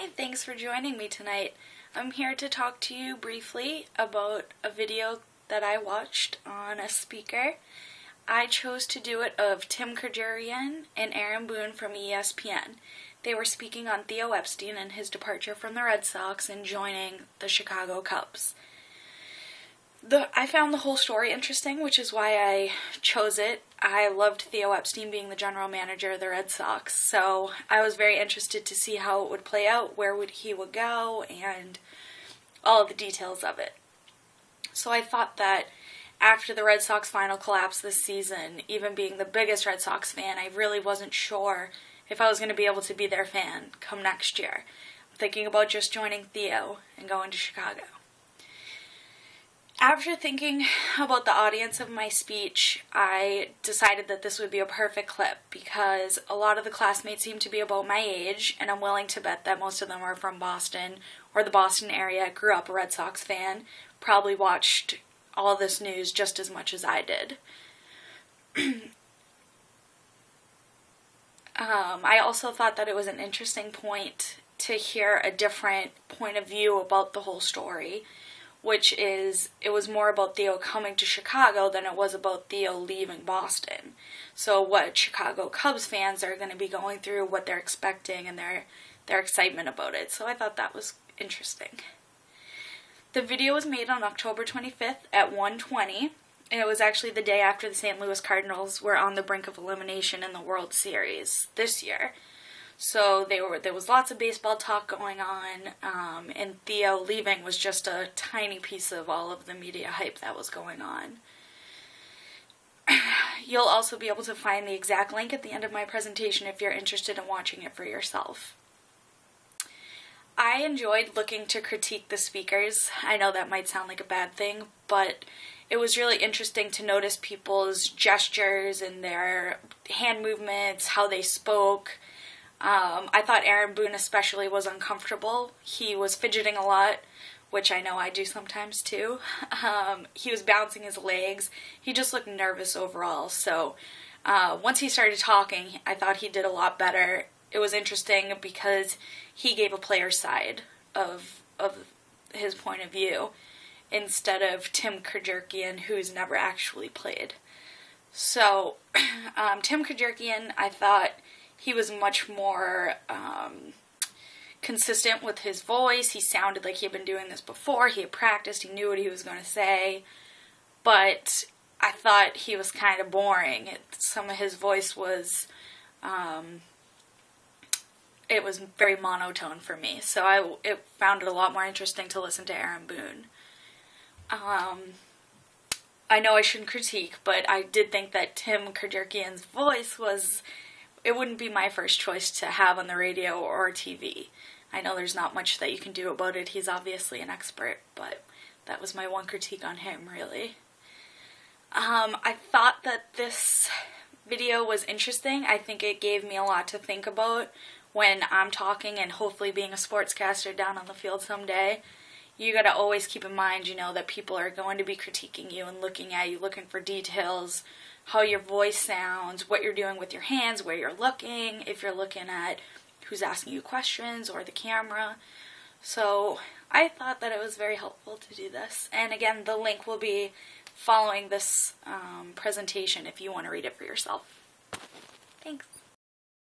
Hi, thanks for joining me tonight. I'm here to talk to you briefly about a video that I watched on a speaker. I chose to do it of Tim Kajurian and Aaron Boone from ESPN. They were speaking on Theo Epstein and his departure from the Red Sox and joining the Chicago Cubs. I found the whole story interesting, which is why I chose it. I loved Theo Epstein being the general manager of the Red Sox, so I was very interested to see how it would play out, where he would go, and all of the details of it. So I thought that after the Red Sox final collapse this season, even being the biggest Red Sox fan, I really wasn't sure if I was going to be able to be their fan come next year. I'm thinking about just joining Theo and going to Chicago. After thinking about the audience of my speech, I decided that this would be a perfect clip because a lot of the classmates seem to be about my age, and I'm willing to bet that most of them are from Boston or the Boston area, grew up a Red Sox fan, probably watched all this news just as much as I did. I also thought that it was an interesting point to hear a different point of view about the whole story, which is, it was more about Theo coming to Chicago than it was about Theo leaving Boston. So what Chicago Cubs fans are going to be going through, what they're expecting, and their excitement about it. So I thought that was interesting. The video was made on October 25th at 1:20, and it was actually the day after the St. Louis Cardinals were on the brink of elimination in the World Series this year. So there was lots of baseball talk going on, and Theo leaving was just a tiny piece of all of the media hype that was going on. You'll also be able to find the exact link at the end of my presentation if you're interested in watching it for yourself. I enjoyed looking to critique the speakers. I know that might sound like a bad thing, but it was really interesting to notice people's gestures and their hand movements, how they spoke. I thought Aaron Boone especially was uncomfortable. He was fidgeting a lot, which I know I do sometimes too. He was bouncing his legs. He just looked nervous overall. So once he started talking, I thought he did a lot better. It was interesting because he gave a player's side of his point of view instead of Tim Kajurian, who's never actually played. So Tim Kajurian, I thought he was much more consistent with his voice. He sounded like he had been doing this before. He had practiced. He knew what he was going to say. But I thought he was kind of boring. Some of his voice was, it was very monotone for me. So I found it a lot more interesting to listen to Aaron Boone. I know I shouldn't critique, but I did think that Tim Kajurian's voice was, it wouldn't be my first choice to have on the radio or TV. I know there's not much that you can do about it. He's obviously an expert, but that was my one critique on him, really. I thought that this video was interesting. I think it gave me a lot to think about when I'm talking and hopefully being a sportscaster down on the field someday. You gotta always keep in mind, you know, that people are going to be critiquing you and looking at you, looking for details, how your voice sounds, what you're doing with your hands, where you're looking, if you're looking at who's asking you questions or the camera. So I thought that it was very helpful to do this. And again, the link will be following this presentation if you want to read it for yourself. Thanks.